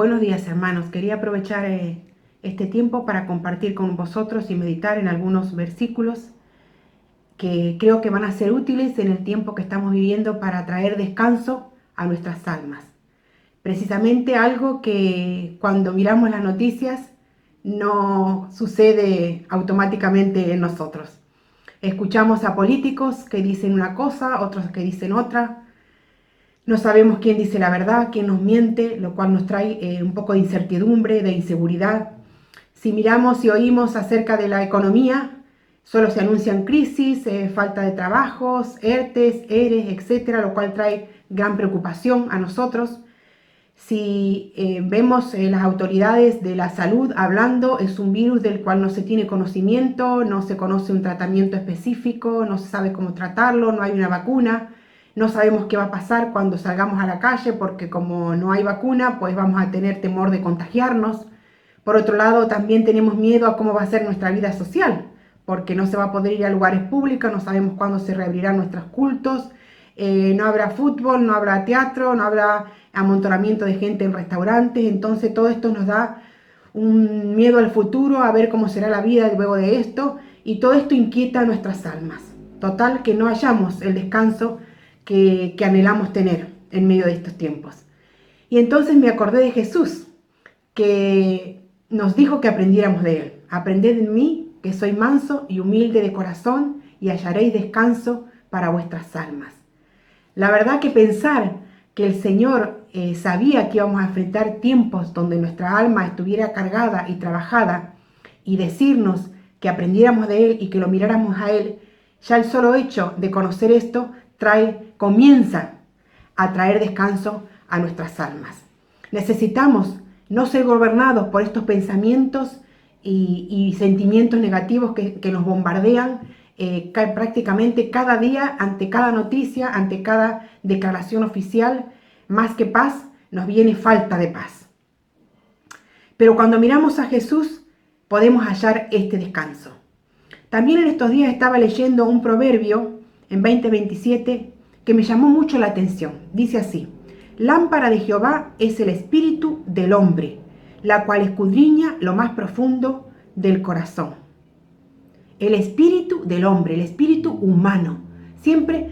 Buenos días, hermanos. Quería aprovechar este tiempo para compartir con vosotros y meditar en algunos versículos que creo que van a ser útiles en el tiempo que estamos viviendo para traer descanso a nuestras almas. Precisamente algo que cuando miramos las noticias no sucede automáticamente en nosotros. Escuchamos a políticos que dicen una cosa, otros que dicen otra. No sabemos quién dice la verdad, quién nos miente, lo cual nos trae un poco de incertidumbre, de inseguridad. Si miramos y oímos acerca de la economía, solo se anuncian crisis, falta de trabajos, ERTES, ERES, etcétera, lo cual trae gran preocupación a nosotros. Si vemos las autoridades de la salud hablando, es un virus del cual no se tiene conocimiento, no se conoce un tratamiento específico, no se sabe cómo tratarlo, no hay una vacuna. No sabemos qué va a pasar cuando salgamos a la calle porque como no hay vacuna, pues vamos a tener temor de contagiarnos. Por otro lado, también tenemos miedo a cómo va a ser nuestra vida social, porque no se va a poder ir a lugares públicos, no sabemos cuándo se reabrirán nuestros cultos, no habrá fútbol, no habrá teatro, no habrá amontonamiento de gente en restaurantes. Entonces todo esto nos da un miedo al futuro, a ver cómo será la vida luego de esto, y todo esto inquieta nuestras almas. Total, que no hallamos el descanso que anhelamos tener en medio de estos tiempos. Y entonces me acordé de Jesús, que nos dijo que aprendiéramos de él. Aprended en mí, que soy manso y humilde de corazón, y hallaréis descanso para vuestras almas. La verdad que pensar que el Señor sabía que íbamos a enfrentar tiempos donde nuestra alma estuviera cargada y trabajada, y decirnos que aprendiéramos de Él y que lo miráramos a Él, ya el solo hecho de conocer esto comienza a traer descanso a nuestras almas. Necesitamos no ser gobernados por estos pensamientos y sentimientos negativos que nos bombardean prácticamente cada día, ante cada noticia, ante cada declaración oficial. Más que paz, nos viene falta de paz. Pero cuando miramos a Jesús, podemos hallar este descanso. También en estos días estaba leyendo un proverbio en 20:27 que me llamó mucho la atención. Dice así: lámpara de Jehová es el espíritu del hombre, la cual escudriña lo más profundo del corazón. El espíritu del hombre, el espíritu humano. Siempre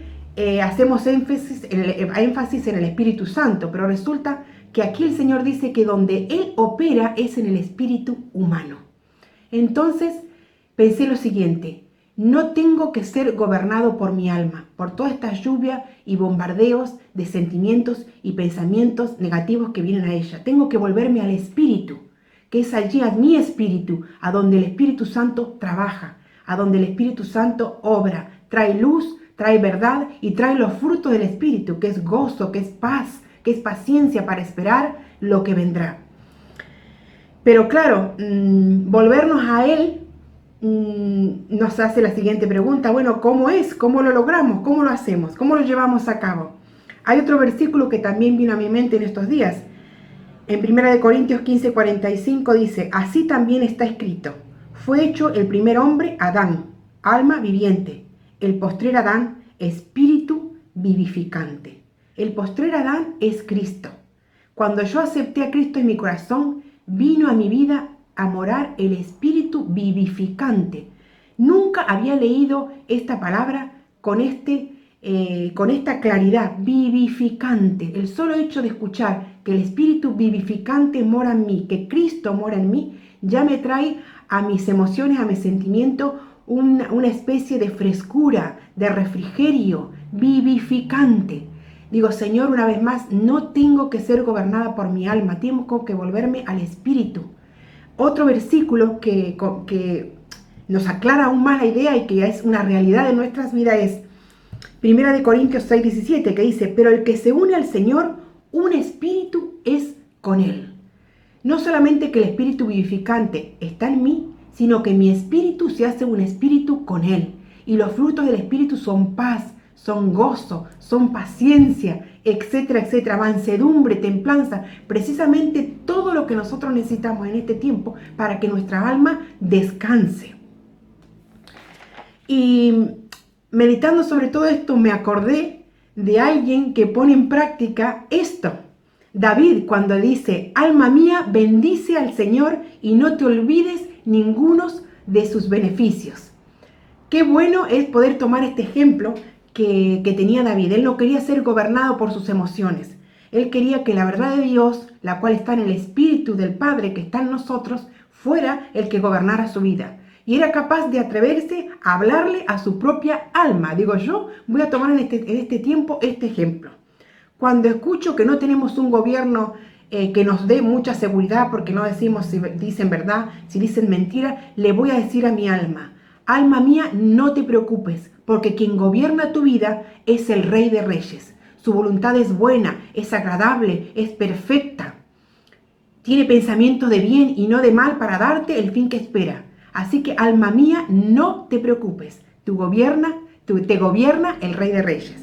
hacemos énfasis en el Espíritu Santo, pero resulta que aquí el Señor dice que donde Él opera es en el espíritu humano. Entonces pensé lo siguiente: no tengo que ser gobernado por mi alma, por toda esta lluvia y bombardeos de sentimientos y pensamientos negativos que vienen a ella. Tengo que volverme al Espíritu, que es allí, a mi Espíritu, a donde el Espíritu Santo trabaja, a donde el Espíritu Santo obra, trae luz, trae verdad y trae los frutos del Espíritu, que es gozo, que es paz, que es paciencia para esperar lo que vendrá. Pero claro, volvernos a Él nos hace la siguiente pregunta: bueno, ¿cómo es? ¿Cómo lo logramos? ¿Cómo lo hacemos? ¿Cómo lo llevamos a cabo? Hay otro versículo que también vino a mi mente en estos días. En 1 Corintios 15:45 dice: así también está escrito, fue hecho el primer hombre, Adán, alma viviente; el postrer Adán, espíritu vivificante. El postrer Adán es Cristo. Cuando yo acepté a Cristo en mi corazón, vino a mi vida a morar el espíritu vivificante. Nunca había leído esta palabra con esta claridad, vivificante. El solo hecho de escuchar que el espíritu vivificante mora en mí, que Cristo mora en mí, ya me trae a mis emociones, a mis sentimientos, una especie de frescura, de refrigerio vivificante. Digo: Señor, una vez más, no tengo que ser gobernada por mi alma, tengo que volverme al espíritu. Otro versículo que nos aclara aún más la idea y que es una realidad de nuestras vidas es 1 Corintios 6:17, que dice: pero el que se une al Señor, un espíritu es con Él. No solamente que el espíritu vivificante está en mí, sino que mi espíritu se hace un espíritu con Él. Y los frutos del espíritu son paz, son gozo, son paciencia, etcétera, etcétera, mansedumbre, templanza, precisamente todo lo que nosotros necesitamos en este tiempo para que nuestra alma descanse. Y meditando sobre todo esto, me acordé de alguien que pone en práctica esto. David cuando dice, alma mía, bendice al Señor y no te olvides ninguno de sus beneficios. Qué bueno es poder tomar este ejemplo que tenía David. Él no quería ser gobernado por sus emociones. Él quería que la verdad de Dios, la cual está en el Espíritu del Padre que está en nosotros, fuera el que gobernara su vida. Y era capaz de atreverse a hablarle a su propia alma. Digo, yo voy a tomar en este tiempo este ejemplo. Cuando escucho que no tenemos un gobierno que nos dé mucha seguridad, porque no decimos si dicen verdad, si dicen mentira, le voy a decir a mi alma, alma mía, no te preocupes, porque quien gobierna tu vida es el Rey de Reyes. Su voluntad es buena, es agradable, es perfecta. Tiene pensamientos de bien y no de mal para darte el fin que espera. Así que, alma mía, no te preocupes. Te gobierna el Rey de Reyes.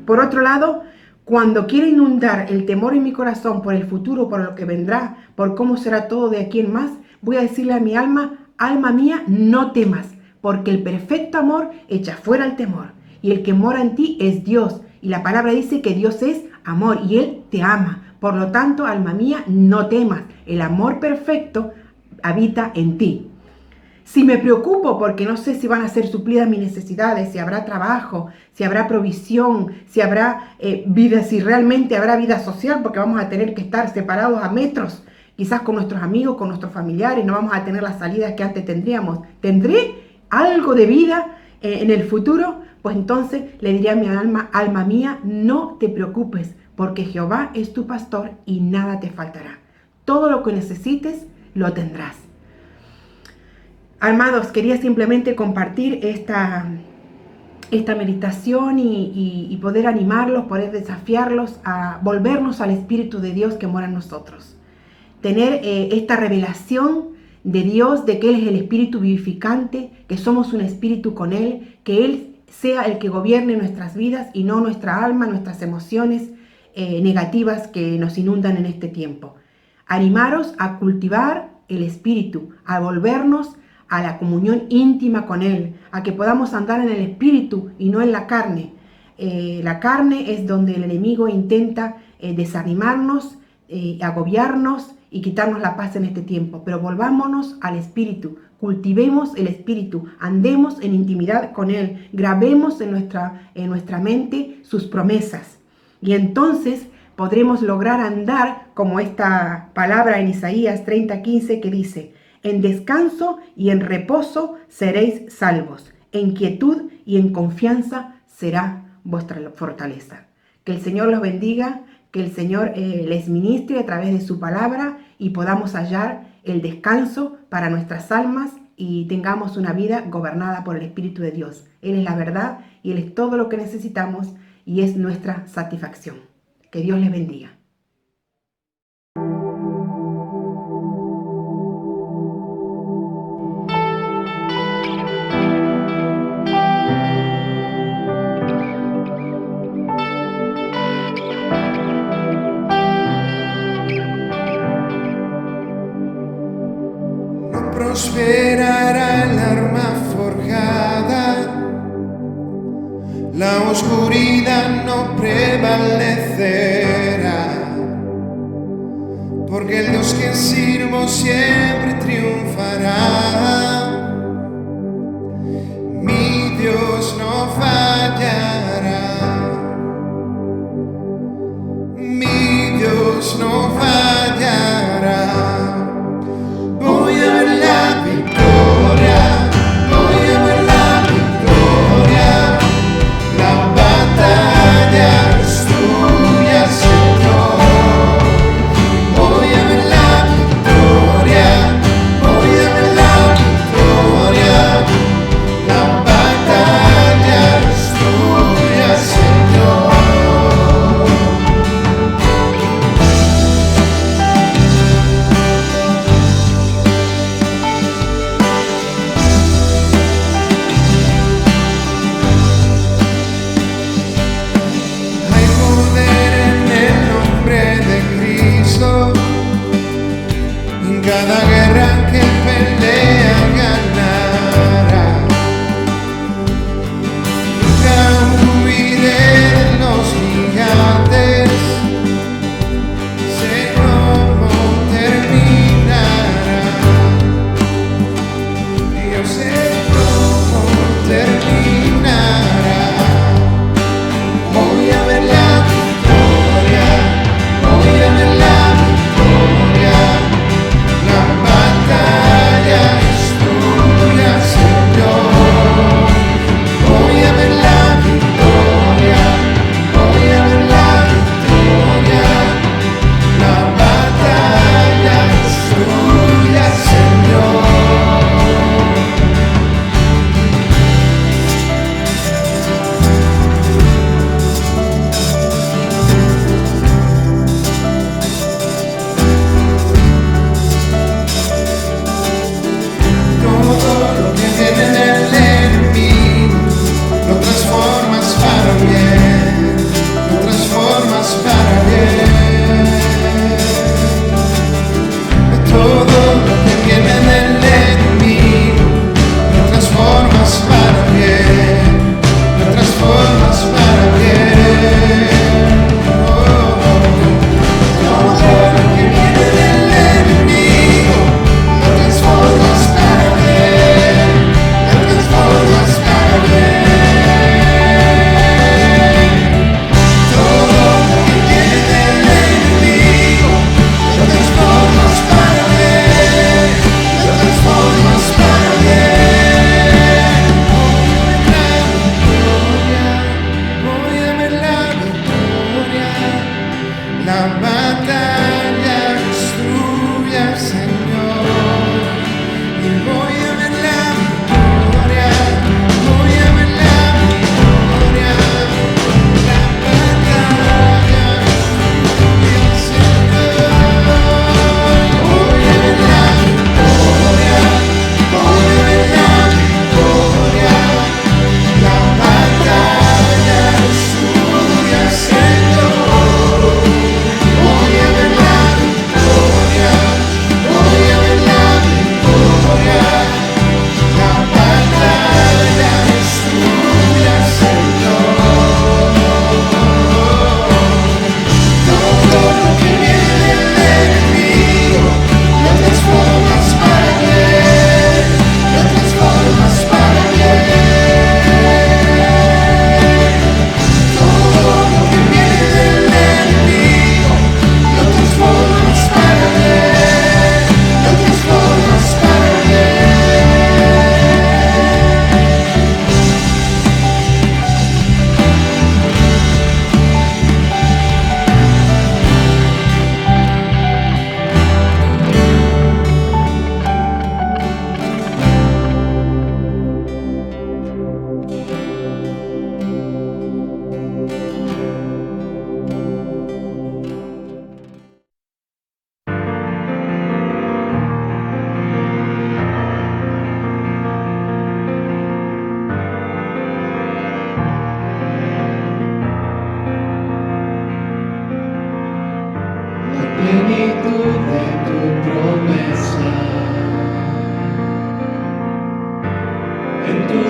Por otro lado, cuando quiero inundar el temor en mi corazón por el futuro, por lo que vendrá, por cómo será todo de aquí en más, voy a decirle a mi alma, alma mía, no temas, porque el perfecto amor echa fuera el temor. Y el que mora en ti es Dios. Y la palabra dice que Dios es amor y Él te ama. Por lo tanto, alma mía, no temas. El amor perfecto habita en ti. Si me preocupo porque no sé si van a ser suplidas mis necesidades, si habrá trabajo, si habrá provisión, si habrá vida, si realmente habrá vida social, porque vamos a tener que estar separados a metros, quizás con nuestros amigos, con nuestros familiares, no vamos a tener las salidas que antes tendríamos. ¿Tendré algo de vida en el futuro? Pues entonces le diré a mi alma, alma mía, no te preocupes, porque Jehová es tu pastor y nada te faltará. Todo lo que necesites, lo tendrás. Amados, quería simplemente compartir esta meditación y poder animarlos, poder desafiarlos a volvernos al Espíritu de Dios que mora en nosotros. Tener esta revelación de Dios, de que Él es el Espíritu vivificante, que somos un espíritu con Él, que Él sea el que gobierne nuestras vidas y no nuestra alma, nuestras emociones negativas que nos inundan en este tiempo. Animaros a cultivar el Espíritu, a volvernos a la comunión íntima con Él, a que podamos andar en el Espíritu y no en la carne. La carne es donde el enemigo intenta desanimarnos, agobiarnos y quitarnos la paz en este tiempo. Pero volvámonos al Espíritu, cultivemos el Espíritu, andemos en intimidad con Él, grabemos en nuestra mente sus promesas. Y entonces podremos lograr andar como esta palabra en Isaías 30:15 que dice, en descanso y en reposo seréis salvos. En quietud y en confianza será vuestra fortaleza. Que el Señor los bendiga, que el Señor les ministre a través de su palabra y podamos hallar el descanso para nuestras almas y tengamos una vida gobernada por el Espíritu de Dios. Él es la verdad y Él es todo lo que necesitamos y es nuestra satisfacción. Que Dios les bendiga. Prosperará el arma forjada, la oscuridad no prevalecerá, porque el Dios que sirvo siempre triunfará. Mi Dios no fallará, mi Dios no fallará. Voy a ver la victoria, voy a ver la victoria, la batalla es tuya, Señor. Voy a ver la victoria, voy a ver la victoria, la batalla es tuya, Señor.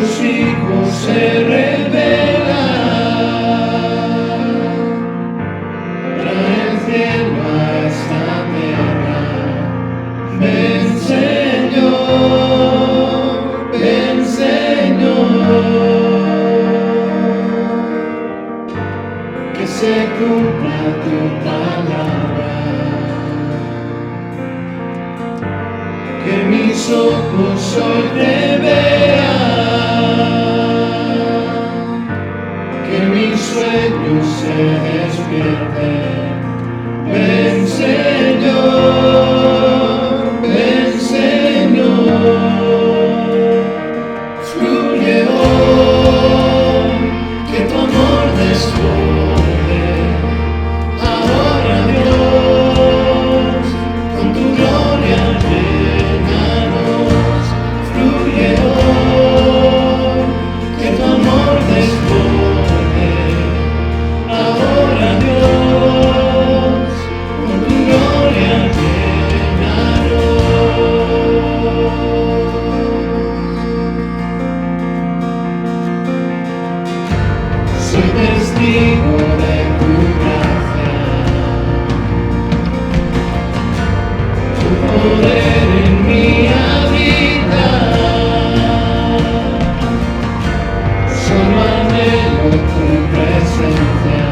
tus hijos se revelan. Trae el cielo a esta tierra. Ven Señor, ven Señor. Que se cumpla tu palabra. Que mis ojos hoy te vean, que mis sueños se despierten. Ven Señor, ven Señor. Fluye hoy, que tu amor desborde. Ahora Dios, con tu gloria llénanos. Fluye hoy, que tu amor desborde. Ahora Dios, con tu gloria llénanos. Soy testigo de tu gracia, tu poder en mí habita. Solo anhelo tu presencia.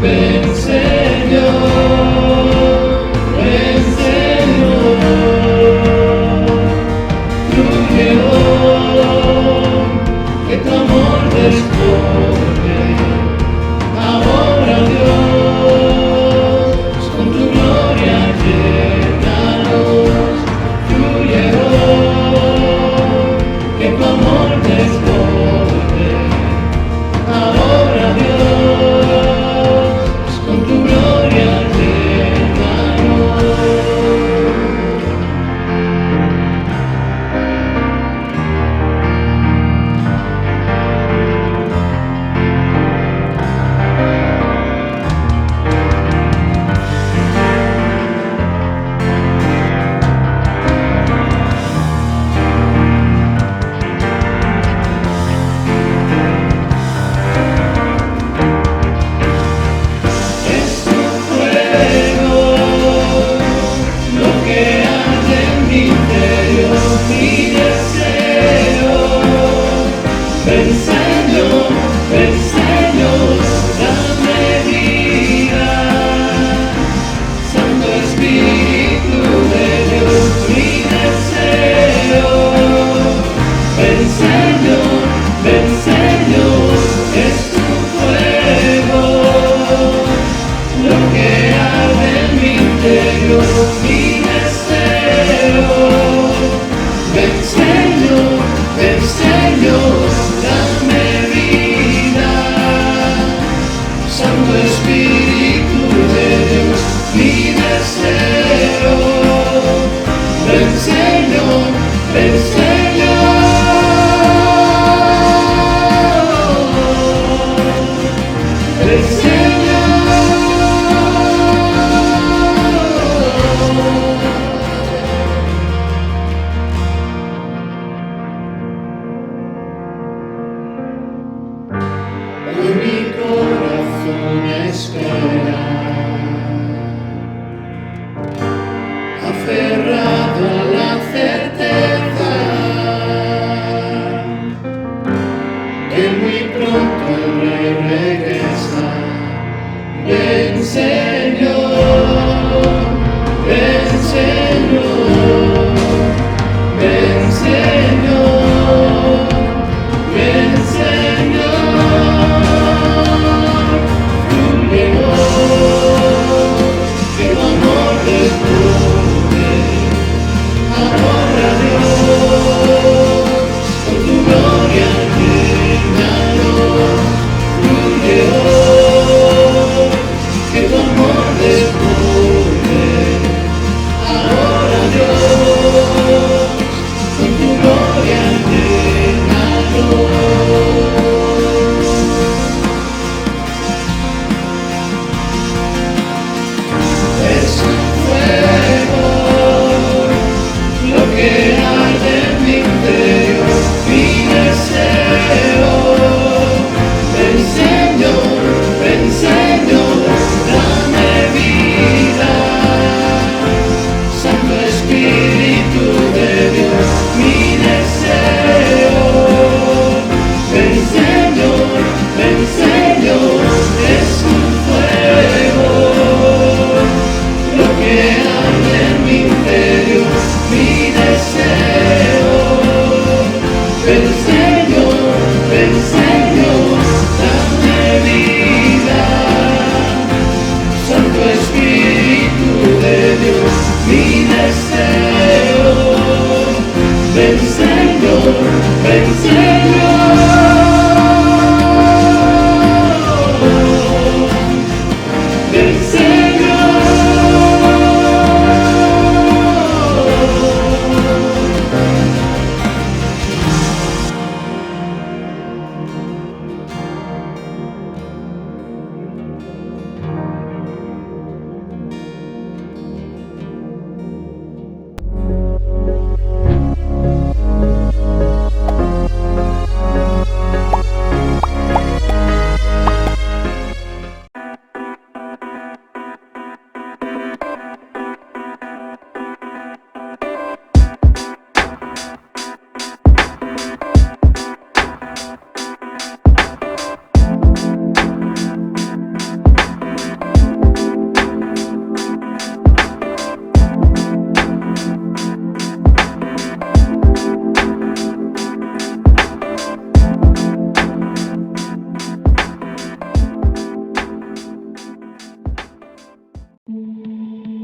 Ven Señor, ven Señor. Fluye hoy, que tu amor desborde. Ahora Dios, con tu gloria llénanos. deseo. Ven Señor, ven Señor. Ven Señor.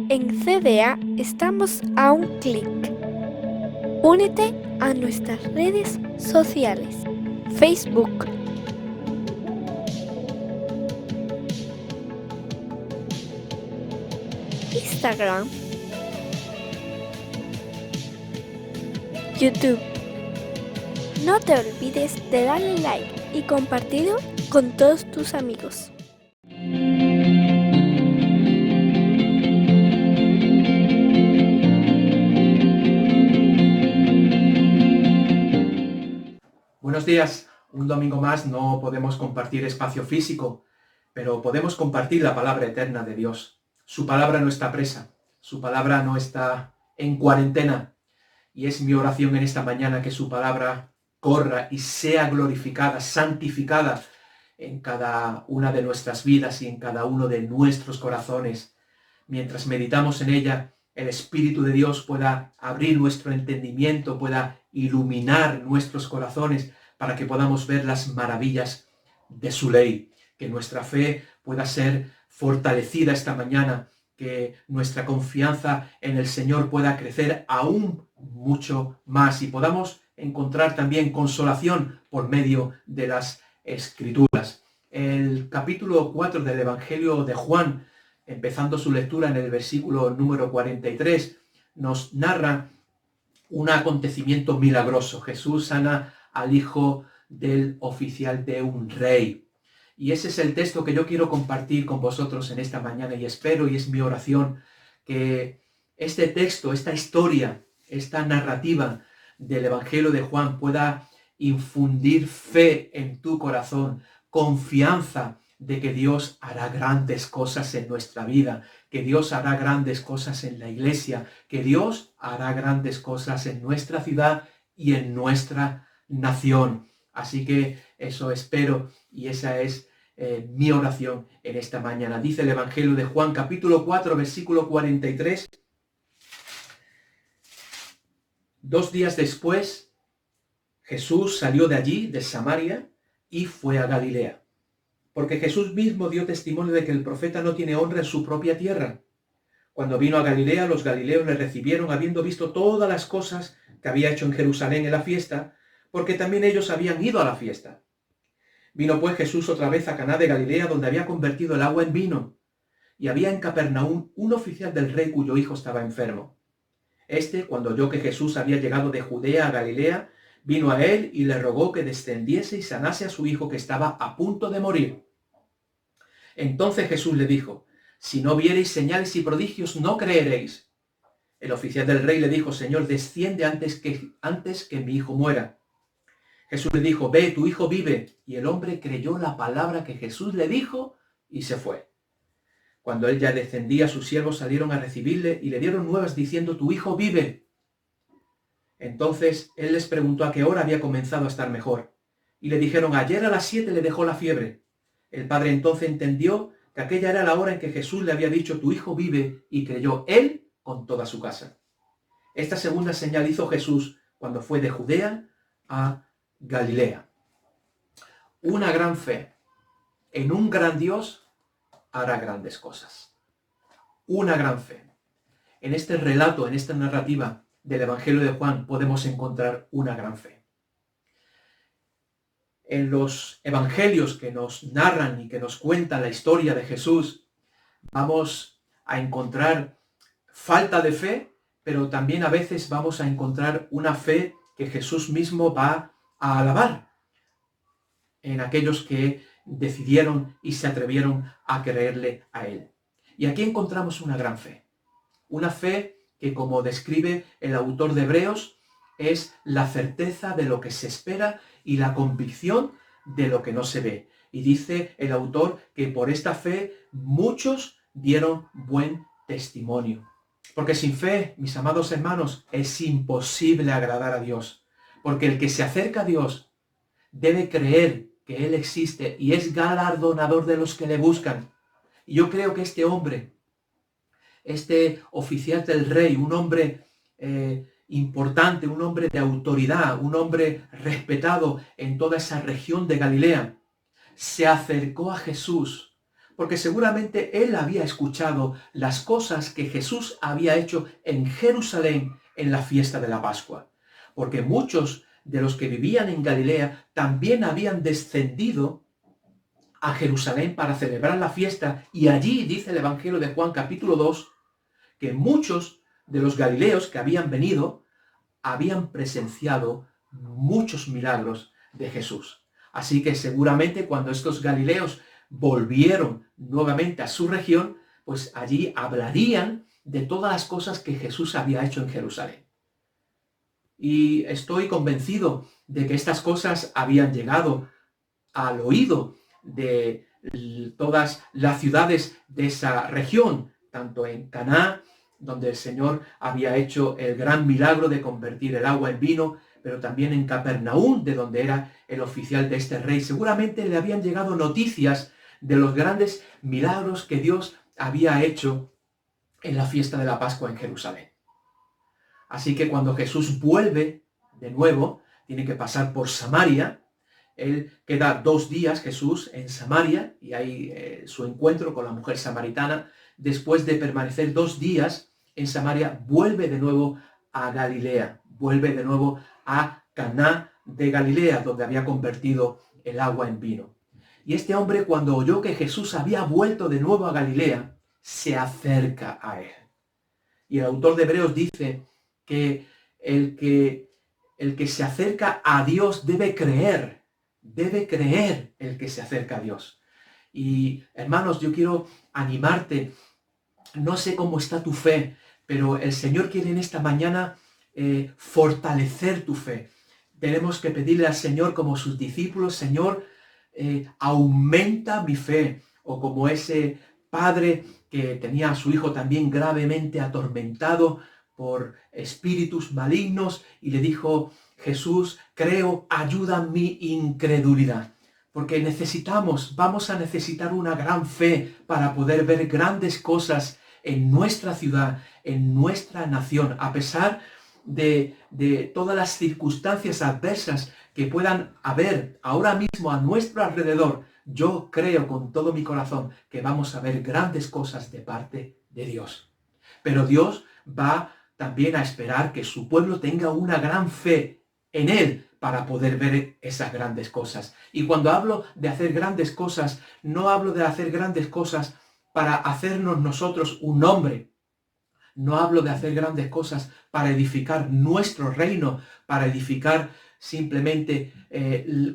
En CDA estamos a un clic. Únete a nuestras redes sociales. Facebook, Instagram, YouTube. No te olvides de darle like y compartirlo con todos tus amigos. Buenos días, un domingo más no podemos compartir espacio físico, pero podemos compartir la palabra eterna de Dios. Su palabra no está presa, su palabra no está en cuarentena, y es mi oración en esta mañana que su palabra corra y sea glorificada, santificada en cada una de nuestras vidas y en cada uno de nuestros corazones. Mientras meditamos en ella, el Espíritu de Dios pueda abrir nuestro entendimiento, pueda iluminar nuestros corazones para que podamos ver las maravillas de su ley, que nuestra fe pueda ser fortalecida esta mañana, que nuestra confianza en el Señor pueda crecer aún mucho más y podamos encontrar también consolación por medio de las Escrituras. El capítulo 4 del Evangelio de Juan, empezando su lectura en el versículo número 43, nos narra un acontecimiento milagroso. Jesús sana al hijo del oficial de un rey. Y ese es el texto que yo quiero compartir con vosotros en esta mañana y espero, y es mi oración, que este texto, esta historia, esta narrativa del Evangelio de Juan pueda infundir fe en tu corazón, confianza de que Dios hará grandes cosas en nuestra vida, que Dios hará grandes cosas en la iglesia, que Dios hará grandes cosas en nuestra ciudad y en nuestra nación. Así que eso espero y esa es mi oración en esta mañana. Dice el Evangelio de Juan, capítulo 4, versículo 43. 2 días después, Jesús salió de allí, de Samaria, y fue a Galilea. Porque Jesús mismo dio testimonio de que el profeta no tiene honra en su propia tierra. Cuando vino a Galilea, los galileos le recibieron habiendo visto todas las cosas que había hecho en Jerusalén en la fiesta, porque también ellos habían ido a la fiesta. Vino pues Jesús otra vez a Caná de Galilea, donde había convertido el agua en vino. Y había en Capernaum un oficial del rey cuyo hijo estaba enfermo. Cuando oyó que Jesús había llegado de Judea a Galilea, vino a él y le rogó que descendiese y sanase a su hijo que estaba a punto de morir. Entonces Jesús le dijo: si no viereis señales y prodigios, no creeréis. El oficial del rey le dijo: Señor, desciende antes que mi hijo muera. Jesús le dijo: ve, tu hijo vive. Y el hombre creyó la palabra que Jesús le dijo y se fue. Cuando él ya descendía, sus siervos salieron a recibirle y le dieron nuevas diciendo: tu hijo vive. Entonces él les preguntó a qué hora había comenzado a estar mejor. Y le dijeron: ayer a las 7 le dejó la fiebre. El padre entonces entendió que aquella era la hora en que Jesús le había dicho: tu hijo vive, y creyó él con toda su casa. Esta segunda señal hizo Jesús cuando fue de Judea a Galilea. Una gran fe en un gran Dios hará grandes cosas. Una gran fe en este relato, en esta narrativa del Evangelio de Juan, podemos encontrar una gran fe. En los evangelios que nos narran y que nos cuentan la historia de Jesús, vamos a encontrar falta de fe, pero también a veces vamos a encontrar una fe que Jesús mismo va a alabar en aquellos que decidieron y se atrevieron a creerle a él. Y aquí encontramos una gran fe. Una fe que, como describe el autor de Hebreos, es la certeza de lo que se espera y la convicción de lo que no se ve. Y dice el autor que por esta fe muchos dieron buen testimonio. Porque sin fe, mis amados hermanos, es imposible agradar a Dios. Porque el que se acerca a Dios debe creer que Él existe y es galardonador de los que le buscan. Y yo creo que este hombre, este oficial del rey, un hombre importante, un hombre de autoridad, un hombre respetado en toda esa región de Galilea, se acercó a Jesús porque seguramente él había escuchado las cosas que Jesús había hecho en Jerusalén en la fiesta de la Pascua. Porque muchos de los que vivían en Galilea también habían descendido a Jerusalén para celebrar la fiesta, y allí dice el Evangelio de Juan capítulo 2 que muchos de los galileos que habían venido habían presenciado muchos milagros de Jesús. Así que seguramente cuando estos galileos volvieron nuevamente a su región, pues allí hablarían de todas las cosas que Jesús había hecho en Jerusalén. Y estoy convencido de que estas cosas habían llegado al oído de todas las ciudades de esa región, tanto en Caná, donde el Señor había hecho el gran milagro de convertir el agua en vino, pero también en Capernaum, de donde era el oficial de este rey. Seguramente le habían llegado noticias de los grandes milagros que Dios había hecho en la fiesta de la Pascua en Jerusalén. Así que cuando Jesús vuelve de nuevo, tiene que pasar por Samaria. Él queda 2 días, Jesús, en Samaria, y hay su encuentro con la mujer samaritana. Después de permanecer 2 días en Samaria, vuelve de nuevo a Galilea, vuelve de nuevo a Caná de Galilea, donde había convertido el agua en vino. Y este hombre, cuando oyó que Jesús había vuelto de nuevo a Galilea, se acerca a él. Y el autor de Hebreos dice que el que se acerca a Dios debe creer el que se acerca a Dios. Y hermanos, yo quiero animarte, no sé cómo está tu fe, pero el Señor quiere en esta mañana fortalecer tu fe. Tenemos que pedirle al Señor como sus discípulos: Señor, aumenta mi fe. O como ese padre que tenía a su hijo también gravemente atormentado por espíritus malignos y le dijo: Jesús, creo, ayuda mi incredulidad. Porque vamos a necesitar una gran fe para poder ver grandes cosas en nuestra ciudad, en nuestra nación, a pesar de todas las circunstancias adversas que puedan haber ahora mismo a nuestro alrededor. Yo creo con todo mi corazón que vamos a ver grandes cosas de parte de Dios. Pero Dios va también a esperar que su pueblo tenga una gran fe en Él para poder ver esas grandes cosas. Y cuando hablo de hacer grandes cosas, no hablo de hacer grandes cosas para hacernos nosotros un nombre. No hablo de hacer grandes cosas para edificar nuestro reino, para edificar simplemente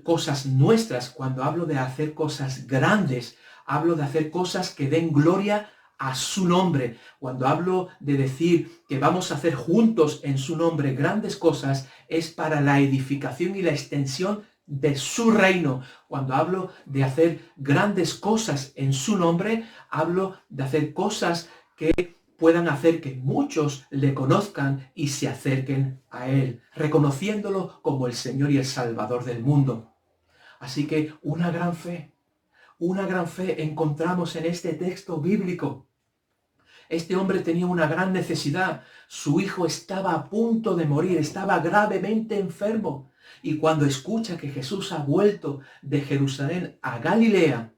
cosas nuestras. Cuando hablo de hacer cosas grandes, hablo de hacer cosas que den gloria a su nombre. Cuando hablo de decir que vamos a hacer juntos en su nombre grandes cosas, es para la edificación y la extensión de su reino. Cuando hablo de hacer grandes cosas en su nombre, hablo de hacer cosas que puedan hacer que muchos le conozcan y se acerquen a Él, reconociéndolo como el Señor y el Salvador del mundo. Así que una gran fe encontramos en este texto bíblico. Este hombre tenía una gran necesidad. Su hijo estaba a punto de morir, estaba gravemente enfermo. Y cuando escucha que Jesús ha vuelto de Jerusalén a Galilea,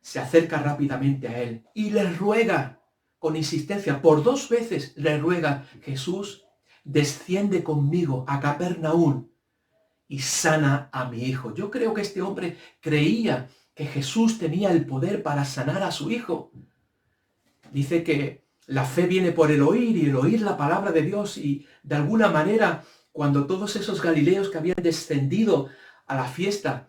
se acerca rápidamente a él y le ruega con insistencia, por 2 veces le ruega: Jesús, desciende conmigo a Capernaum y sana a mi hijo. Yo creo que este hombre creía que Jesús tenía el poder para sanar a su hijo. Dice que la fe viene por el oír y el oír la palabra de Dios, y de alguna manera, cuando todos esos galileos que habían descendido a la fiesta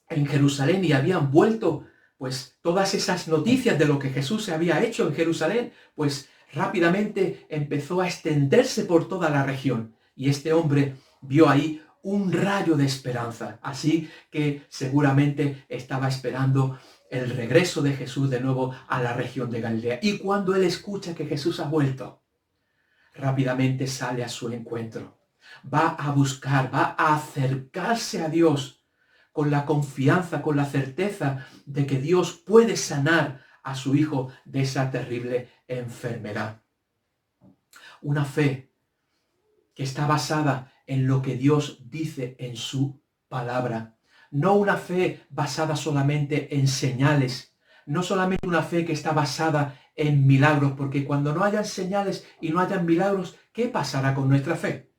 en Jerusalén y habían vuelto, pues todas esas noticias de lo que Jesús se había hecho en Jerusalén, pues rápidamente empezó a extenderse por toda la región. Y este hombre vio ahí un rayo de esperanza. Así que seguramente estaba esperando el regreso de Jesús de nuevo a la región de Galilea. Y cuando él escucha que Jesús ha vuelto, rápidamente sale a su encuentro. Va a buscar, va a acercarse a Dios con la confianza, con la certeza de que Dios puede sanar a su hijo de esa terrible enfermedad. Una fe que está basada en lo que Dios dice en su palabra. No una fe basada solamente en señales, no solamente una fe que está basada en milagros, porque cuando no hayan señales y no hayan milagros, ¿qué pasará con nuestra fe?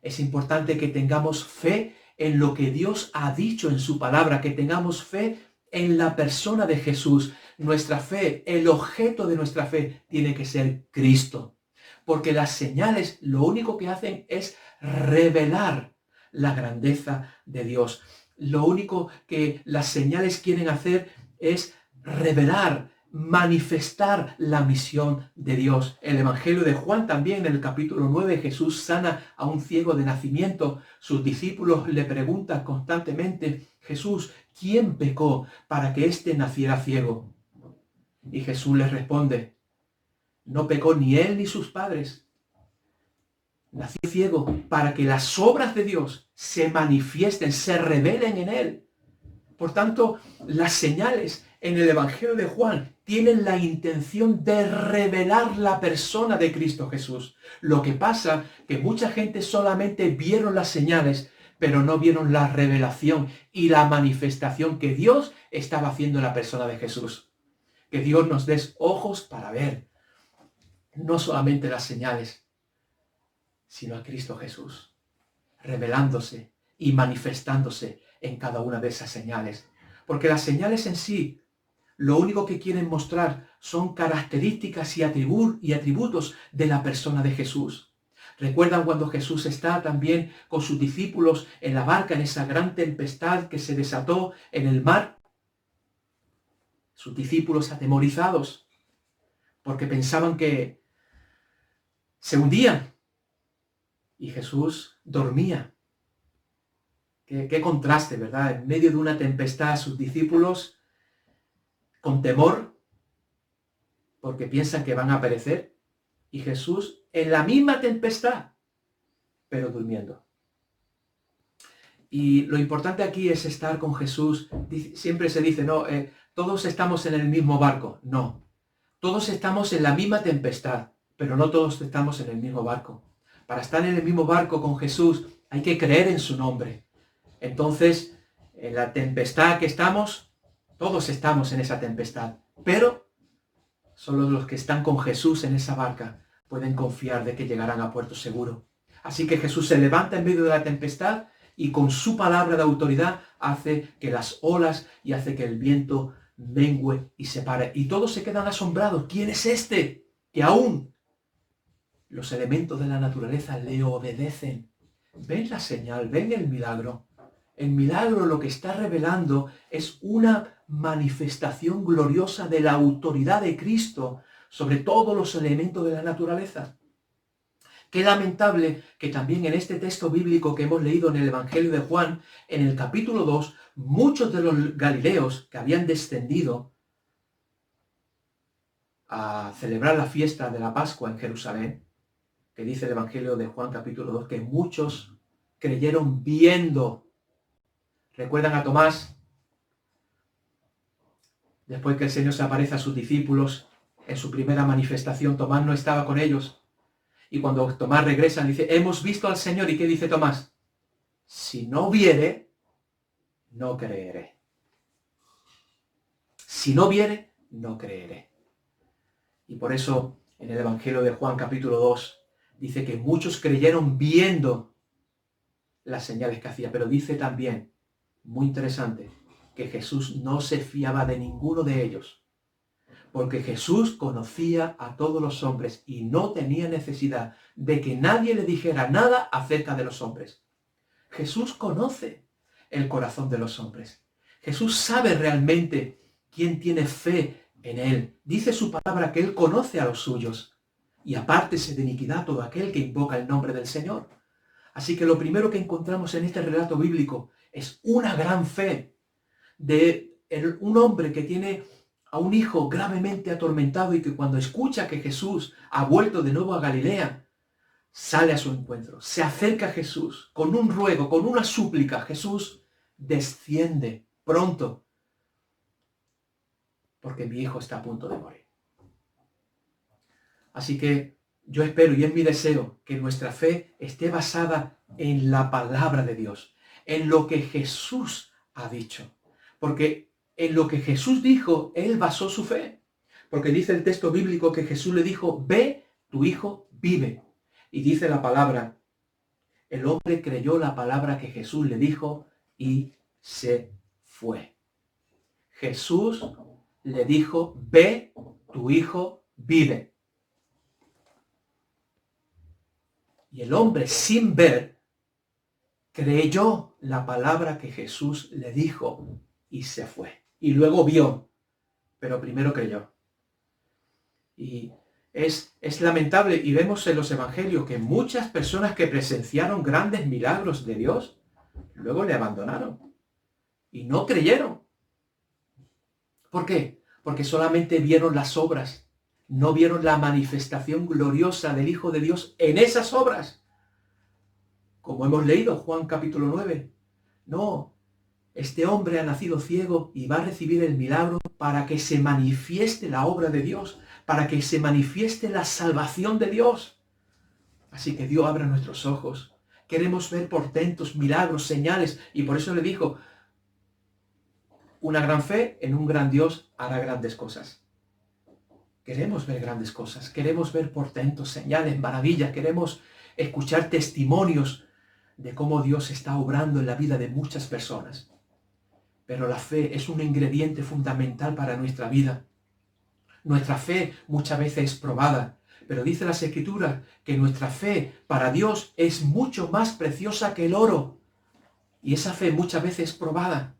Es importante que tengamos fe en lo que Dios ha dicho en su palabra, que tengamos fe en la persona de Jesús. Nuestra fe, el objeto de nuestra fe, tiene que ser Cristo. Porque las señales lo único que hacen es revelar la grandeza de Dios. Lo único que las señales quieren hacer es revelar, manifestar la misión de Dios. El Evangelio de Juan también, en el capítulo 9, Jesús sana a un ciego de nacimiento. Sus discípulos le preguntan constantemente: Jesús, ¿quién pecó para que éste naciera ciego? Y Jesús les responde: no pecó ni él ni sus padres. Nació ciego para que las obras de Dios se manifiesten, se revelen en él. Por tanto, las señales en el Evangelio de Juan tienen la intención de revelar la persona de Cristo Jesús. Lo que pasa que mucha gente solamente vieron las señales, pero no vieron la revelación y la manifestación que Dios estaba haciendo en la persona de Jesús. Que Dios nos dé ojos para ver no solamente las señales, sino a Cristo Jesús, revelándose y manifestándose en cada una de esas señales. Porque las señales en sí, lo único que quieren mostrar son características y atributos de la persona de Jesús. ¿Recuerdan cuando Jesús está también con sus discípulos en la barca, en esa gran tempestad que se desató en el mar? Sus discípulos atemorizados, porque pensaban que se hundían. Y Jesús dormía. Qué contraste, ¿verdad? En medio de una tempestad, sus discípulos con temor, porque piensan que van a perecer, y Jesús en la misma tempestad, pero durmiendo. Y lo importante aquí es estar con Jesús. Siempre se dice, no, todos estamos en el mismo barco. No, todos estamos en la misma tempestad, pero no todos estamos en el mismo barco. Para estar en el mismo barco con Jesús hay que creer en su nombre. Entonces, en la tempestad que estamos, todos estamos en esa tempestad, pero solo los que están con Jesús en esa barca pueden confiar de que llegarán a puerto seguro. Así que Jesús se levanta en medio de la tempestad y con su palabra de autoridad hace que las olas y hace que el viento mengüe y se pare. Y todos se quedan asombrados. ¿Quién es este que aún los elementos de la naturaleza le obedecen? ¿Ven la señal? ¿Ven el milagro? El milagro lo que está revelando es una manifestación gloriosa de la autoridad de Cristo sobre todos los elementos de la naturaleza. Qué lamentable que también en este texto bíblico que hemos leído en el Evangelio de Juan, en el capítulo 2, muchos de los galileos que habían descendido a celebrar la fiesta de la Pascua en Jerusalén, que dice el Evangelio de Juan capítulo 2, que muchos creyeron viendo. ¿Recuerdan a Tomás? Después que el Señor se aparece a sus discípulos en su primera manifestación, Tomás no estaba con ellos. Y cuando Tomás regresa, dice, hemos visto al Señor. ¿Y qué dice Tomás? Si no viere, no creeré. Si no viere, no creeré. Y por eso en el Evangelio de Juan capítulo 2 dice que muchos creyeron viendo las señales que hacía, pero dice también, muy interesante, que Jesús no se fiaba de ninguno de ellos, porque Jesús conocía a todos los hombres y no tenía necesidad de que nadie le dijera nada acerca de los hombres. Jesús conoce el corazón de los hombres. Jesús sabe realmente quién tiene fe en él. Dice su palabra que él conoce a los suyos. Y apártese de iniquidad todo aquel que invoca el nombre del Señor. Así que lo primero que encontramos en este relato bíblico es una gran fe de un hombre que tiene a un hijo gravemente atormentado y que cuando escucha que Jesús ha vuelto de nuevo a Galilea, sale a su encuentro, se acerca a Jesús con un ruego, con una súplica. Jesús, desciende pronto, porque mi hijo está a punto de morir. Así que yo espero y es mi deseo que nuestra fe esté basada en la palabra de Dios, en lo que Jesús ha dicho. Porque en lo que Jesús dijo, Él basó su fe. Porque dice el texto bíblico que Jesús le dijo, ve, tu hijo vive. Y dice la palabra, el hombre creyó la palabra que Jesús le dijo y se fue. Jesús le dijo, ve, tu hijo vive. Y el hombre, sin ver, creyó la palabra que Jesús le dijo y se fue. Y luego vio, pero primero creyó. Y es lamentable, y vemos en los evangelios que muchas personas que presenciaron grandes milagros de Dios, luego le abandonaron y no creyeron. ¿Por qué? Porque solamente vieron las obras, no vieron la manifestación gloriosa del Hijo de Dios en esas obras. Como hemos leído Juan capítulo 9. No, este hombre ha nacido ciego y va a recibir el milagro para que se manifieste la obra de Dios, para que se manifieste la salvación de Dios. Así que Dios abra nuestros ojos. Queremos ver portentos, milagros, señales, y por eso le dijo, una gran fe en un gran Dios hará grandes cosas. Queremos ver grandes cosas, queremos ver portentos, señales, maravillas, queremos escuchar testimonios de cómo Dios está obrando en la vida de muchas personas. Pero la fe es un ingrediente fundamental para nuestra vida. Nuestra fe muchas veces es probada, pero dice las Escrituras que nuestra fe para Dios es mucho más preciosa que el oro. Y esa fe muchas veces es probada,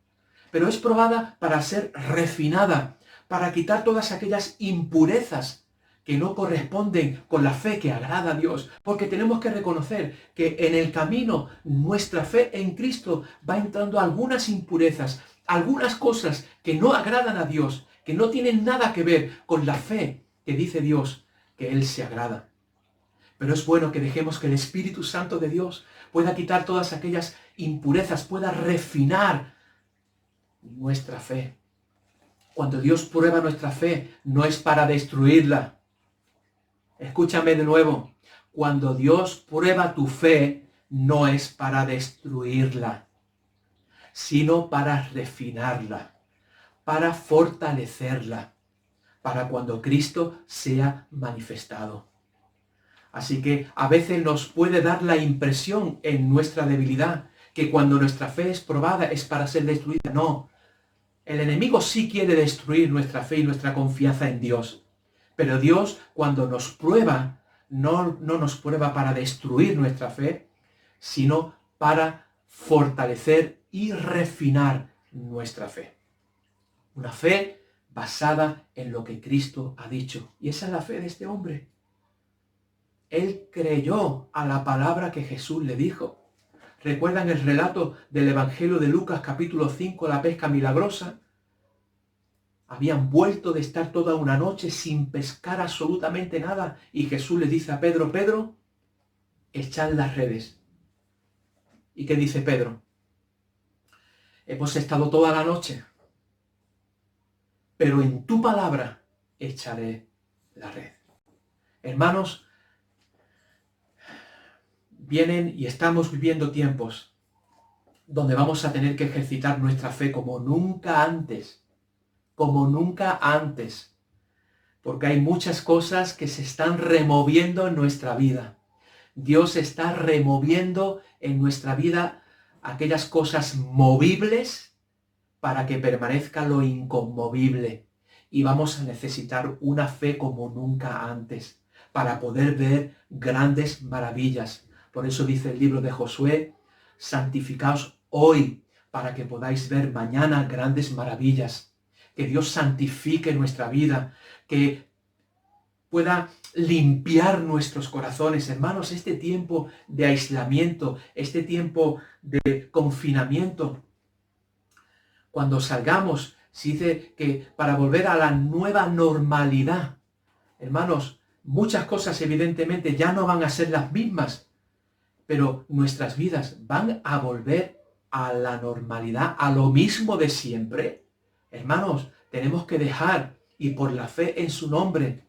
pero es probada para ser refinada, para quitar todas aquellas impurezas que no corresponden con la fe que agrada a Dios, porque tenemos que reconocer que en el camino nuestra fe en Cristo va entrando algunas impurezas, algunas cosas que no agradan a Dios, que no tienen nada que ver con la fe que dice Dios que Él se agrada. Pero es bueno que dejemos que el Espíritu Santo de Dios pueda quitar todas aquellas impurezas, pueda refinar nuestra fe. Cuando Dios prueba nuestra fe, no es para destruirla. Escúchame de nuevo. Cuando Dios prueba tu fe, no es para destruirla, sino para refinarla, para fortalecerla, para cuando Cristo sea manifestado. Así que a veces nos puede dar la impresión en nuestra debilidad que cuando nuestra fe es probada es para ser destruida. No, el enemigo sí quiere destruir nuestra fe y nuestra confianza en Dios. Pero Dios, cuando nos prueba, no nos prueba para destruir nuestra fe, sino para fortalecer y refinar nuestra fe. Una fe basada en lo que Cristo ha dicho. Y esa es la fe de este hombre. Él creyó a la palabra que Jesús le dijo. ¿Recuerdan el relato del Evangelio de Lucas capítulo 5, la pesca milagrosa? Habían vuelto de estar toda una noche sin pescar absolutamente nada. Y Jesús le dice a Pedro, Pedro, echad las redes. ¿Y qué dice Pedro? Hemos estado toda la noche, pero en tu palabra echaré la red. Hermanos, vienen y estamos viviendo tiempos donde vamos a tener que ejercitar nuestra fe como nunca antes. Como nunca antes. porque hay muchas cosas que se están removiendo en nuestra vida. Dios está removiendo en nuestra vida aquellas cosas movibles para que permanezca lo inconmovible. Y vamos a necesitar una fe como nunca antes para poder ver grandes maravillas. Por eso dice el libro de Josué, santificaos hoy para que podáis ver mañana grandes maravillas. Que Dios santifique nuestra vida, que pueda limpiar nuestros corazones. Hermanos, este tiempo de aislamiento, este tiempo de confinamiento, cuando salgamos, se dice que para volver a la nueva normalidad, hermanos, muchas cosas evidentemente ya no van a ser las mismas, pero nuestras vidas van a volver a la normalidad, a lo mismo de siempre. Hermanos, tenemos que dejar, y por la fe en su nombre,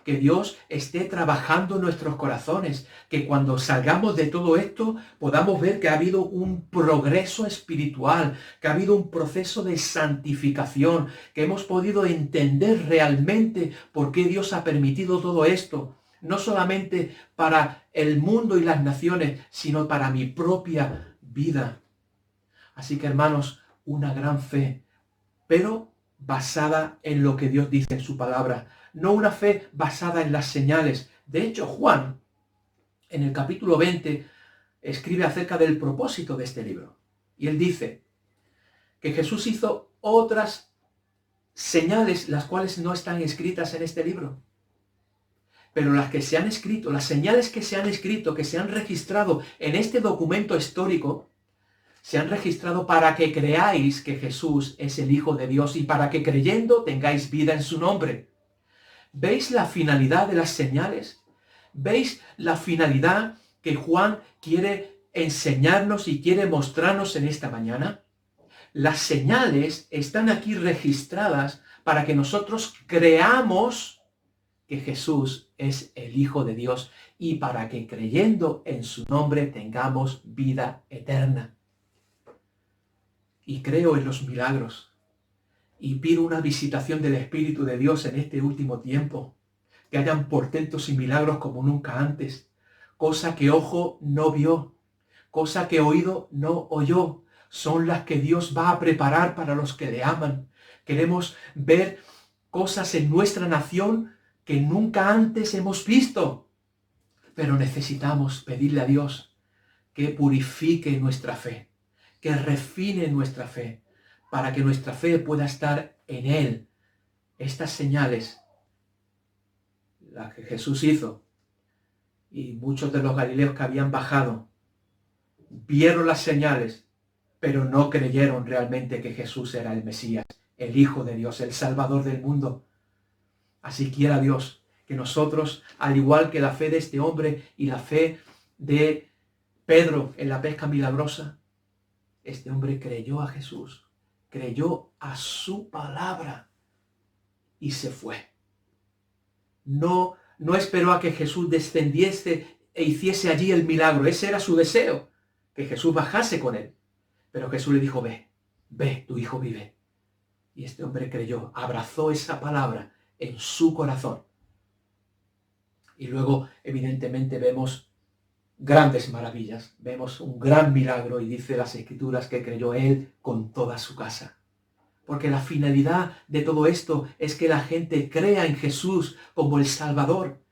que Dios esté trabajando en nuestros corazones, que cuando salgamos de todo esto podamos ver que ha habido un progreso espiritual, que ha habido un proceso de santificación, que hemos podido entender realmente por qué Dios ha permitido todo esto, no solamente para el mundo y las naciones, sino para mi propia vida. Así que, hermanos, una gran fe, pero basada en lo que Dios dice en su palabra. No una fe basada en las señales. De hecho, Juan, en el capítulo 20, escribe acerca del propósito de este libro. Y él dice que Jesús hizo otras señales, las cuales no están escritas en este libro. Pero las que se han escrito, las señales que se han escrito, que se han registrado en este documento histórico, se han registrado para que creáis que Jesús es el Hijo de Dios y para que creyendo tengáis vida en su nombre. ¿Veis la finalidad de las señales? ¿Veis la finalidad que Juan quiere enseñarnos y quiere mostrarnos en esta mañana? Las señales están aquí registradas para que nosotros creamos que Jesús es el Hijo de Dios y para que creyendo en su nombre tengamos vida eterna. Y creo en los milagros. Y pido una visitación del Espíritu de Dios en este último tiempo. Que hayan portentos y milagros como nunca antes. Cosa que ojo no vio. Cosa que oído no oyó. Son las que Dios va a preparar para los que le aman. Queremos ver cosas en nuestra nación que nunca antes hemos visto. Pero necesitamos pedirle a Dios que purifique nuestra fe, que refine nuestra fe, para que nuestra fe pueda estar en Él. Estas señales, las que Jesús hizo, y muchos de los galileos que habían bajado, vieron las señales, pero no creyeron realmente que Jesús era el Mesías, el Hijo de Dios, el Salvador del mundo. Así quiera Dios que nosotros, al igual que la fe de este hombre y la fe de Pedro en la pesca milagrosa, este hombre creyó a Jesús, creyó a su palabra y se fue. No esperó a que Jesús descendiese e hiciese allí el milagro. Ese era su deseo, que Jesús bajase con él. Pero Jesús le dijo, ve, tu hijo vive. Y este hombre creyó, abrazó esa palabra en su corazón. Y luego, evidentemente, vemos grandes maravillas. Vemos un gran milagro y dice las Escrituras que creyó él con toda su casa. Porque la finalidad de todo esto es que la gente crea en Jesús como el Salvador.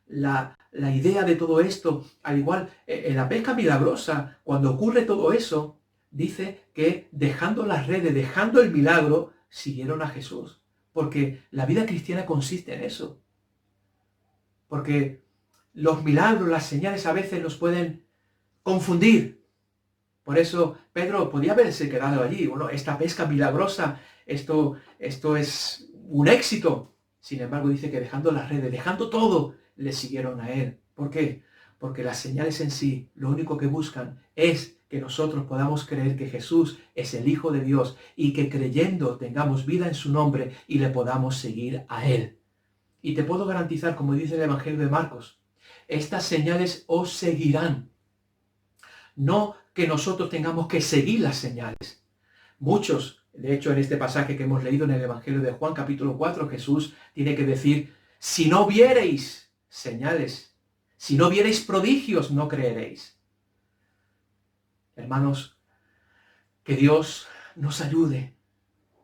La idea de todo esto, al igual en la pesca milagrosa, cuando ocurre todo eso, dice que dejando las redes, dejando el milagro, siguieron a Jesús. Porque la vida cristiana consiste en eso. Porque los milagros, las señales a veces nos pueden confundir. Por eso Pedro podía haberse quedado allí. Bueno, esta pesca milagrosa, esto es un éxito. Sin embargo, dice que dejando las redes, dejando todo, le siguieron a él. ¿Por qué? Porque las señales en sí, lo único que buscan es que nosotros podamos creer que Jesús es el Hijo de Dios y que creyendo tengamos vida en su nombre y le podamos seguir a él. Y te puedo garantizar, como dice el Evangelio de Marcos, estas señales os seguirán. No que nosotros tengamos que seguir las señales. Muchos, de hecho en este pasaje que hemos leído en el Evangelio de Juan, capítulo 4, Jesús tiene que decir Si no viereis señales, si no viereis prodigios, no creeréis. Hermanos, que Dios nos ayude,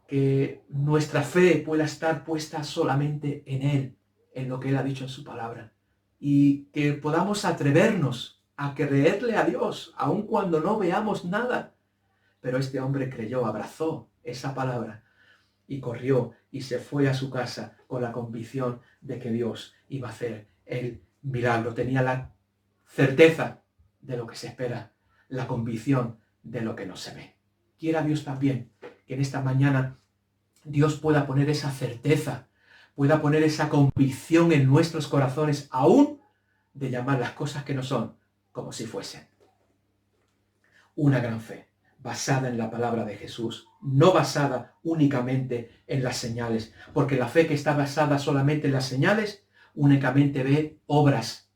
que nuestra fe pueda estar puesta solamente en Él, en lo que Él ha dicho en su palabra, y que podamos atrevernos a creerle a Dios, aun cuando no veamos nada. Pero este hombre creyó, abrazó esa palabra y corrió y se fue a su casa con la convicción de que Dios iba a hacer el milagro. Tenía la certeza de lo que se espera, la convicción de lo que no se ve. Quiera Dios también que en esta mañana Dios pueda poner esa certeza, pueda poner esa convicción en nuestros corazones, aún de llamar las cosas que no son como si fuesen. Una gran fe basada en la palabra de Jesús, no basada únicamente en las señales, porque la fe que está basada solamente en las señales únicamente ve obras,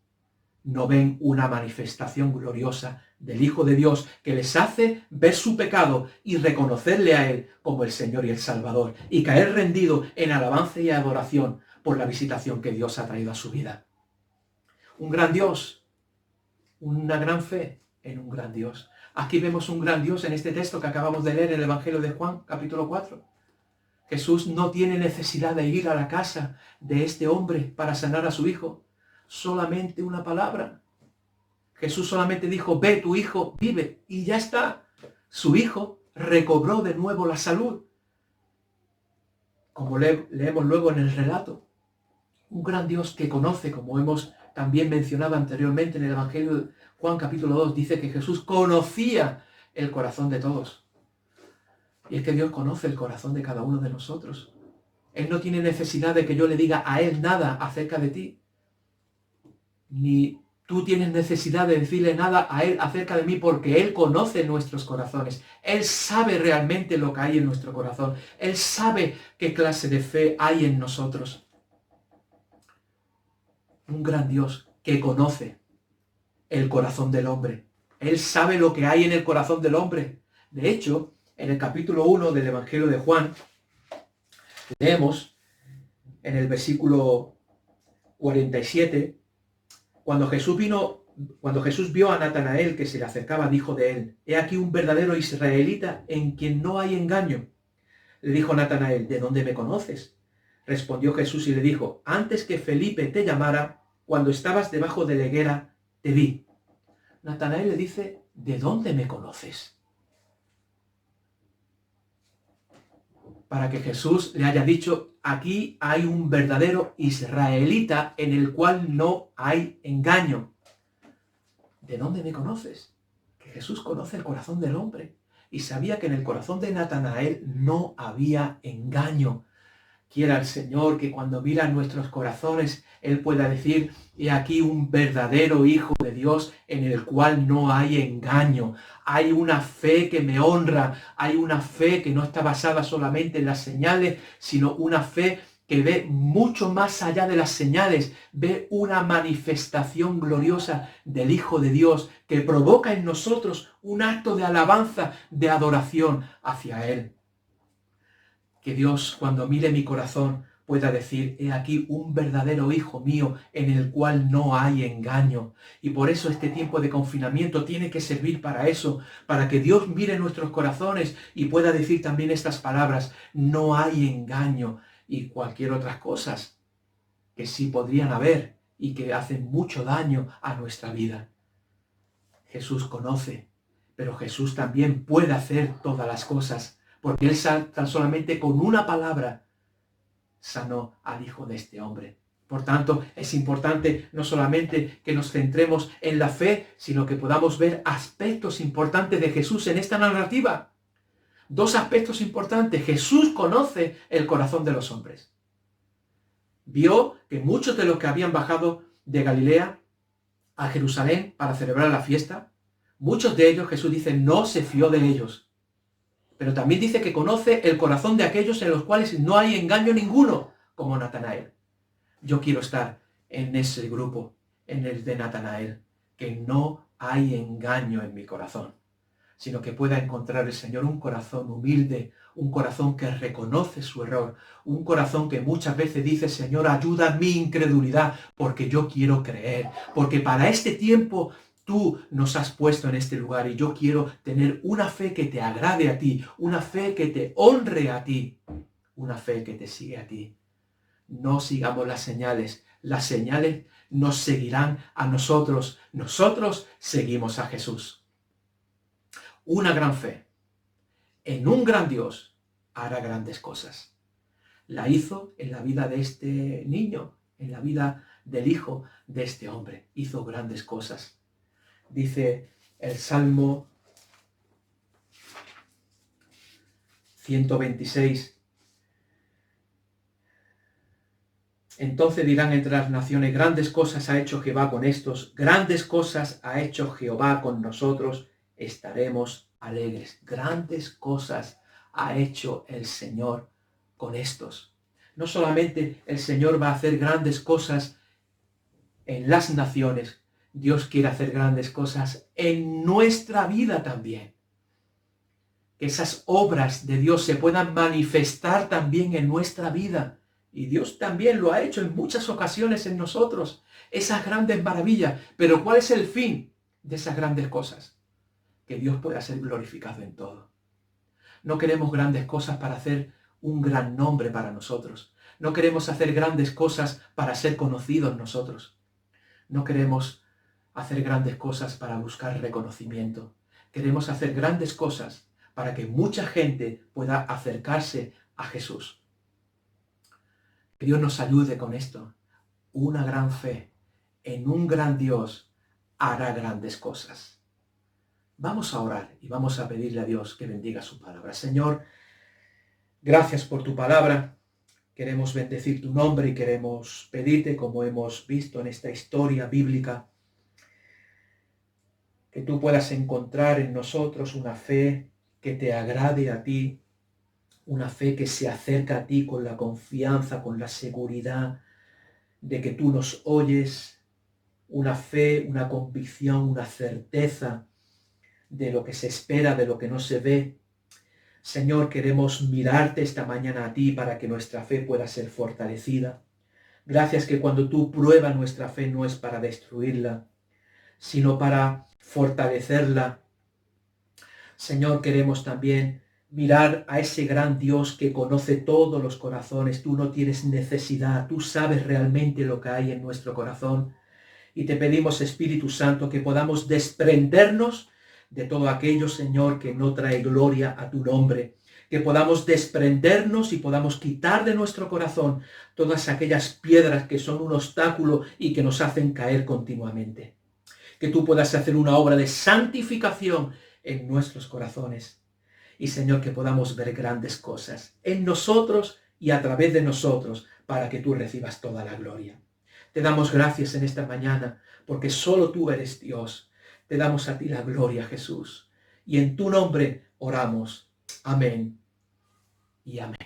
no ven una manifestación gloriosa del Hijo de Dios que les hace ver su pecado y reconocerle a Él como el Señor y el Salvador y caer rendido en alabanza y adoración por la visitación que Dios ha traído a su vida. Un gran Dios, una gran fe en un gran Dios. Aquí vemos un gran Dios en este texto que acabamos de leer en el Evangelio de Juan, capítulo 4. Jesús no tiene necesidad de ir a la casa de este hombre para sanar a su hijo. Solamente una palabra. Jesús solamente dijo, ve, tu hijo vive, y ya está. Su hijo recobró de nuevo la salud. Como leemos luego en el relato. Un gran Dios que conoce, como hemos también mencionado anteriormente en el Evangelio de Juan capítulo 2, dice que Jesús conocía el corazón de todos. Y es que Dios conoce el corazón de cada uno de nosotros. Él no tiene necesidad de que yo le diga a Él nada acerca de ti. Ni tú tienes necesidad de decirle nada a Él acerca de mí, porque Él conoce nuestros corazones. Él sabe realmente lo que hay en nuestro corazón. Él sabe qué clase de fe hay en nosotros. Un gran Dios que conoce el corazón del hombre. Él sabe lo que hay en el corazón del hombre. De hecho, en el capítulo 1 del Evangelio de Juan, leemos en el versículo 47, cuando Jesús vio a Natanael que se le acercaba, dijo de él, he aquí un verdadero israelita en quien no hay engaño. Le dijo Natanael, ¿de dónde me conoces? Respondió Jesús y le dijo, antes que Felipe te llamara, cuando estabas debajo de la higuera, te vi. Natanael le dice, ¿de dónde me conoces? Para que Jesús le haya dicho, aquí hay un verdadero israelita en el cual no hay engaño. ¿De dónde me conoces? Que Jesús conoce el corazón del hombre y sabía que en el corazón de Natanael no había engaño. Quiera el Señor que cuando mira nuestros corazones, Él pueda decir, he aquí un verdadero Hijo de Dios en el cual no hay engaño. Hay una fe que me honra, hay una fe que no está basada solamente en las señales, sino una fe que ve mucho más allá de las señales, ve una manifestación gloriosa del Hijo de Dios que provoca en nosotros un acto de alabanza, de adoración hacia Él. Que Dios, cuando mire mi corazón, pueda decir, he aquí un verdadero hijo mío en el cual no hay engaño. Y por eso este tiempo de confinamiento tiene que servir para eso, para que Dios mire nuestros corazones y pueda decir también estas palabras, no hay engaño y cualquier otras cosas que sí podrían haber y que hacen mucho daño a nuestra vida. Jesús conoce, pero Jesús también puede hacer todas las cosas, porque Él tan solamente con una palabra sanó al hijo de este hombre. Por tanto, es importante no solamente que nos centremos en la fe, sino que podamos ver aspectos importantes de Jesús en esta narrativa. Dos aspectos importantes. Jesús conoce el corazón de los hombres. Vio que muchos de los que habían bajado de Galilea a Jerusalén para celebrar la fiesta, muchos de ellos, Jesús dice, no se fió de ellos. Pero también dice que conoce el corazón de aquellos en los cuales no hay engaño ninguno, como Natanael. Yo quiero estar en ese grupo, en el de Natanael, que no hay engaño en mi corazón, sino que pueda encontrar el Señor un corazón humilde, un corazón que reconoce su error, un corazón que muchas veces dice, Señor, ayuda mi incredulidad, porque yo quiero creer, porque para este tiempo tú nos has puesto en este lugar y yo quiero tener una fe que te agrade a ti, una fe que te honre a ti, una fe que te sigue a ti. No sigamos las señales nos seguirán a nosotros, nosotros seguimos a Jesús. Una gran fe en un gran Dios hará grandes cosas. La hizo en la vida de este niño, en la vida del hijo de este hombre. Hizo grandes cosas. Dice el Salmo 126. Entonces dirán entre las naciones, grandes cosas ha hecho Jehová con estos, grandes cosas ha hecho Jehová con nosotros, estaremos alegres. Grandes cosas ha hecho el Señor con estos. No solamente el Señor va a hacer grandes cosas en las naciones, Dios quiere hacer grandes cosas en nuestra vida también. Que esas obras de Dios se puedan manifestar también en nuestra vida. Y Dios también lo ha hecho en muchas ocasiones en nosotros. Esas grandes maravillas. Pero ¿cuál es el fin de esas grandes cosas? Que Dios pueda ser glorificado en todo. No queremos grandes cosas para hacer un gran nombre para nosotros. No queremos hacer grandes cosas para ser conocidos nosotros. No queremos hacer grandes cosas para buscar reconocimiento. Queremos hacer grandes cosas para que mucha gente pueda acercarse a Jesús. Que Dios nos ayude con esto. Una gran fe en un gran Dios hará grandes cosas. Vamos a orar y vamos a pedirle a Dios que bendiga su palabra. Señor, gracias por tu palabra. Queremos bendecir tu nombre y queremos pedirte, como hemos visto en esta historia bíblica, que tú puedas encontrar en nosotros una fe que te agrade a ti, una fe que se acerca a ti con la confianza, con la seguridad de que tú nos oyes, una fe, una convicción, una certeza de lo que se espera, de lo que no se ve. Señor, queremos mirarte esta mañana a ti para que nuestra fe pueda ser fortalecida. Gracias que cuando tú pruebas nuestra fe no es para destruirla, sino para fortalecerla. Señor, queremos también mirar a ese gran Dios que conoce todos los corazones. Tú no tienes necesidad, tú sabes realmente lo que hay en nuestro corazón. Y te pedimos, Espíritu Santo, que podamos desprendernos de todo aquello, Señor, que no trae gloria a tu nombre. Que podamos desprendernos y podamos quitar de nuestro corazón todas aquellas piedras que son un obstáculo y que nos hacen caer continuamente. Que tú puedas hacer una obra de santificación en nuestros corazones. Y, Señor, que podamos ver grandes cosas en nosotros y a través de nosotros para que tú recibas toda la gloria. Te damos gracias en esta mañana porque solo tú eres Dios. Te damos a ti la gloria, Jesús. Y en tu nombre oramos. Amén y amén.